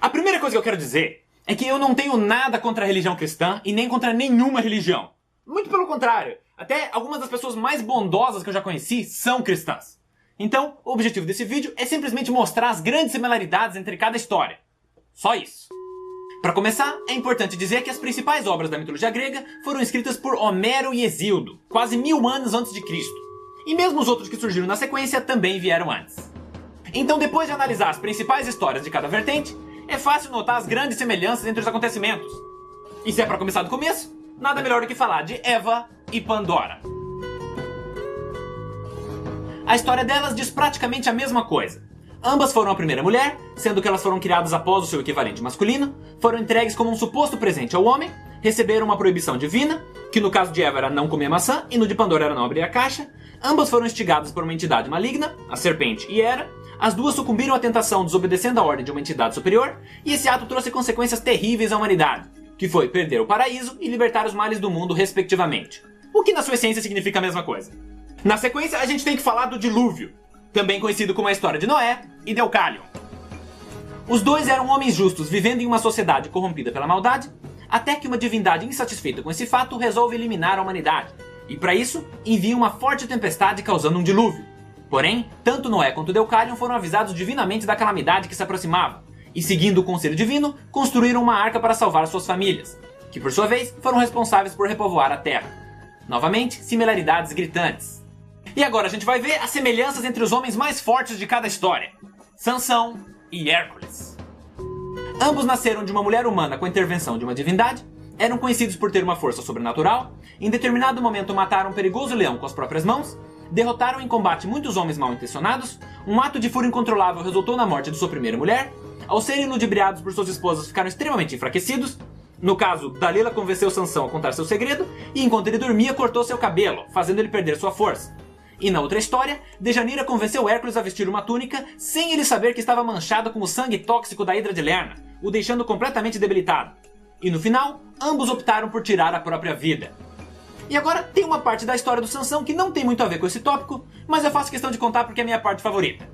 A primeira coisa que eu quero dizer é que eu não tenho nada contra a religião cristã e nem contra nenhuma religião. Muito pelo contrário, até algumas das pessoas mais bondosas que eu já conheci são cristãs. Então, o objetivo desse vídeo é simplesmente mostrar as grandes similaridades entre cada história. Só isso. Para começar, é importante dizer que as principais obras da mitologia grega foram escritas por Homero e Hesíodo, quase 1000 anos antes de Cristo. E mesmo os outros que surgiram na sequência também vieram antes. Então, depois de analisar as principais histórias de cada vertente, é fácil notar as grandes semelhanças entre os acontecimentos. E se é para começar do começo, nada melhor do que falar de Eva e Pandora. A história delas diz praticamente a mesma coisa. Ambas foram a primeira mulher, sendo que elas foram criadas após o seu equivalente masculino, foram entregues como um suposto presente ao homem, receberam uma proibição divina, que no caso de Eva era não comer maçã e no de Pandora era não abrir a caixa, ambas foram instigadas por uma entidade maligna, a serpente e Hera, as duas sucumbiram à tentação desobedecendo a ordem de uma entidade superior, e esse ato trouxe consequências terríveis à humanidade, que foi perder o paraíso e libertar os males do mundo respectivamente. O que na sua essência significa a mesma coisa. Na sequência a gente tem que falar do dilúvio, também conhecido como a história de Noé e Deucalion. Os dois eram homens justos vivendo em uma sociedade corrompida pela maldade, até que uma divindade insatisfeita com esse fato resolve eliminar a humanidade, e para isso envia uma forte tempestade causando um dilúvio. Porém, tanto Noé quanto Deucalion foram avisados divinamente da calamidade que se aproximava, e seguindo o conselho divino, construíram uma arca para salvar suas famílias, que por sua vez foram responsáveis por repovoar a terra. Novamente, similaridades gritantes. E agora a gente vai ver as semelhanças entre os homens mais fortes de cada história: Sansão e Hércules. Ambos nasceram de uma mulher humana com a intervenção de uma divindade, eram conhecidos por ter uma força sobrenatural, em determinado momento mataram um perigoso leão com as próprias mãos, derrotaram em combate muitos homens mal intencionados, um ato de fúria incontrolável resultou na morte de sua primeira mulher, ao serem ludibriados por suas esposas ficaram extremamente enfraquecidos. No caso, Dalila convenceu Sansão a contar seu segredo, e enquanto ele dormia cortou seu cabelo, fazendo ele perder sua força. E na outra história, Dejanira convenceu Hércules a vestir uma túnica sem ele saber que estava manchada com o sangue tóxico da Hidra de Lerna, o deixando completamente debilitado. E no final, ambos optaram por tirar a própria vida. E agora tem uma parte da história do Sansão que não tem muito a ver com esse tópico, mas eu faço questão de contar porque é a minha parte favorita.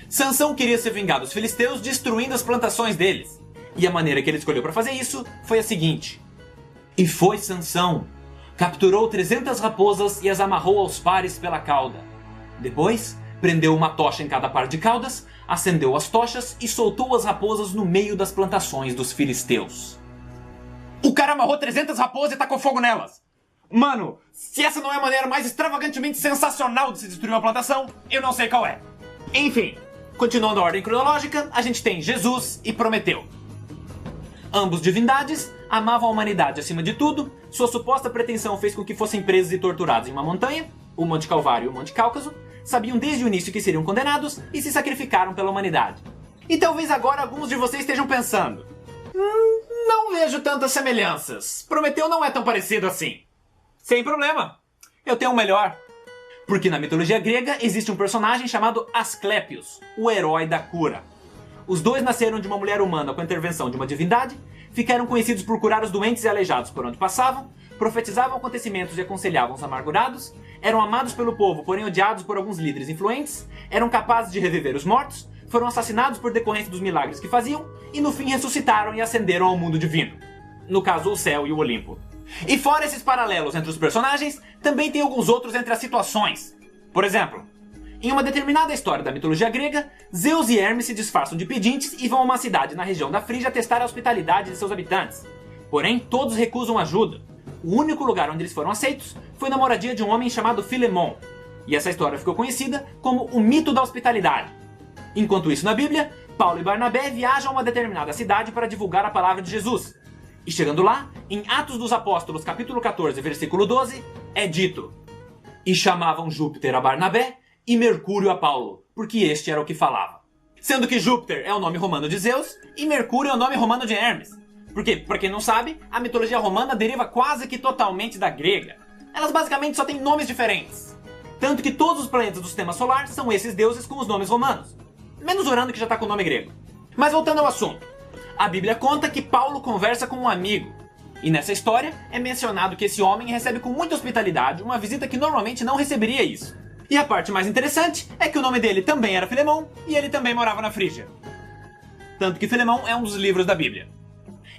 Sansão queria se vingar dos filisteus destruindo as plantações deles. E a maneira que ele escolheu para fazer isso foi a seguinte: E foi Sansão. Capturou 300 raposas e as amarrou aos pares pela cauda. Depois, prendeu uma tocha em cada par de caudas, acendeu as tochas e soltou as raposas no meio das plantações dos filisteus. O cara amarrou 300 raposas e tacou fogo nelas. Mano, se essa não é a maneira mais extravagantemente sensacional de se destruir uma plantação, eu não sei qual é. Enfim, continuando a ordem cronológica, a gente tem Jesus e Prometeu. Ambos divindades, amavam a humanidade acima de tudo, sua suposta pretensão fez com que fossem presos e torturados em uma montanha, o Monte Calvário e o Monte Cáucaso, sabiam desde o início que seriam condenados e se sacrificaram pela humanidade. E talvez agora alguns de vocês estejam pensando: não vejo tantas semelhanças, Prometeu não é tão parecido assim. Sem problema, eu tenho um melhor. Porque na mitologia grega existe um personagem chamado Asclépios, o herói da cura. Os dois nasceram de uma mulher humana com a intervenção de uma divindade, ficaram conhecidos por curar os doentes e aleijados por onde passavam, profetizavam acontecimentos e aconselhavam os amargurados, eram amados pelo povo, porém odiados por alguns líderes influentes, eram capazes de reviver os mortos, foram assassinados por decorrência dos milagres que faziam, e no fim ressuscitaram e ascenderam ao mundo divino. No caso, o céu e o Olimpo. E fora esses paralelos entre os personagens, também tem alguns outros entre as situações. Por exemplo, em uma determinada história da mitologia grega, Zeus e Hermes se disfarçam de pedintes e vão a uma cidade na região da Frígia testar a hospitalidade de seus habitantes. Porém, todos recusam ajuda. O único lugar onde eles foram aceitos foi na moradia de um homem chamado Filemon. E essa história ficou conhecida como o mito da hospitalidade. Enquanto isso, na Bíblia, Paulo e Barnabé viajam a uma determinada cidade para divulgar a palavra de Jesus. E chegando lá, em Atos dos Apóstolos, capítulo 14, versículo 12, é dito: E chamavam Júpiter a Barnabé e Mercúrio a Paulo, porque este era o que falava. Sendo que Júpiter é o nome romano de Zeus e Mercúrio é o nome romano de Hermes. Porque, pra quem não sabe, a mitologia romana deriva quase que totalmente da grega. Elas basicamente só têm nomes diferentes. Tanto que todos os planetas do sistema solar são esses deuses com os nomes romanos. Menos Urano, que já tá com o nome grego. Mas voltando ao assunto. A Bíblia conta que Paulo conversa com um amigo. E nessa história é mencionado que esse homem recebe com muita hospitalidade uma visita que normalmente não receberia isso. E a parte mais interessante é que o nome dele também era Filemon e ele também morava na Frígia. tanto que Filemão é um dos livros da Bíblia.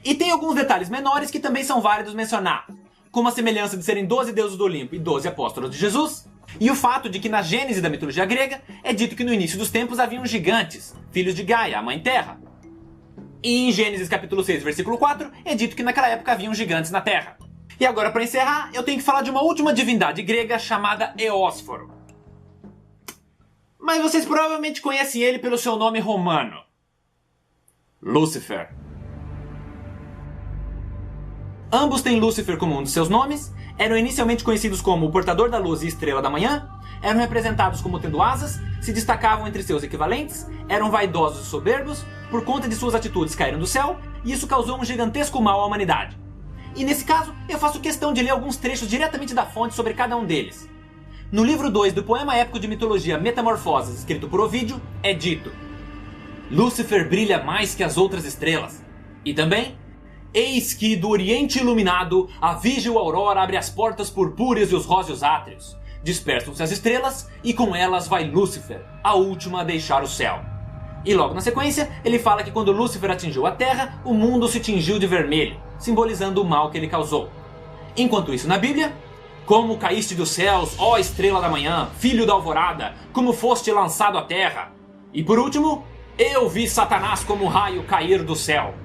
E tem alguns detalhes menores que também são válidos mencionar, como a semelhança de serem 12 deuses do Olimpo e 12 apóstolos de Jesus, e o fato de que na Gênese da mitologia grega é dito que no início dos tempos haviam gigantes, filhos de Gaia, a mãe terra. E em Gênesis capítulo 6, versículo 4, é dito que naquela época haviam gigantes na terra. E agora, para encerrar, eu tenho que falar de uma última divindade grega chamada Eósforo. Mas vocês provavelmente conhecem ele pelo seu nome romano: Lúcifer. Ambos têm Lúcifer como um de seus nomes, eram inicialmente conhecidos como o portador da luz e estrela da manhã, eram representados como tendo asas, se destacavam entre seus equivalentes, eram vaidosos e soberbos, por conta de suas atitudes caíram do céu, e isso causou um gigantesco mal à humanidade. E nesse caso, eu faço questão de ler alguns trechos diretamente da fonte sobre cada um deles. No livro 2 do poema épico de mitologia Metamorfoses, escrito por Ovídio, é dito: Lúcifer brilha mais que as outras estrelas. E também: eis que do oriente iluminado a vígil aurora abre as portas purpúreas e os róseos átrios. Dispersam-se as estrelas e com elas vai Lúcifer, a última a deixar o céu. E logo na sequência, ele fala que quando Lúcifer atingiu a Terra, o mundo se tingiu de vermelho, simbolizando o mal que ele causou. Enquanto isso na Bíblia: como caíste dos céus, ó estrela da manhã, filho da alvorada, como foste lançado à terra. E por último: eu vi Satanás como raio cair do céu.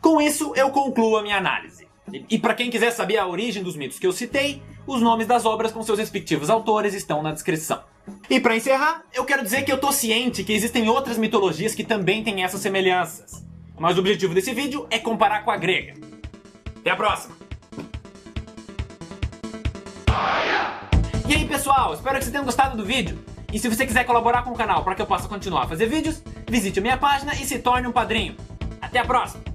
Com isso, eu concluo a minha análise. E para quem quiser saber a origem dos mitos que eu citei, os nomes das obras com seus respectivos autores estão na descrição. E para encerrar, eu quero dizer que eu tô ciente que existem outras mitologias que também têm essas semelhanças. Mas o objetivo desse vídeo é comparar com a grega. Até a próxima! E aí pessoal, espero que vocês tenham gostado do vídeo. E se você quiser colaborar com o canal para que eu possa continuar a fazer vídeos, visite a minha página e se torne um padrinho. Até a próxima!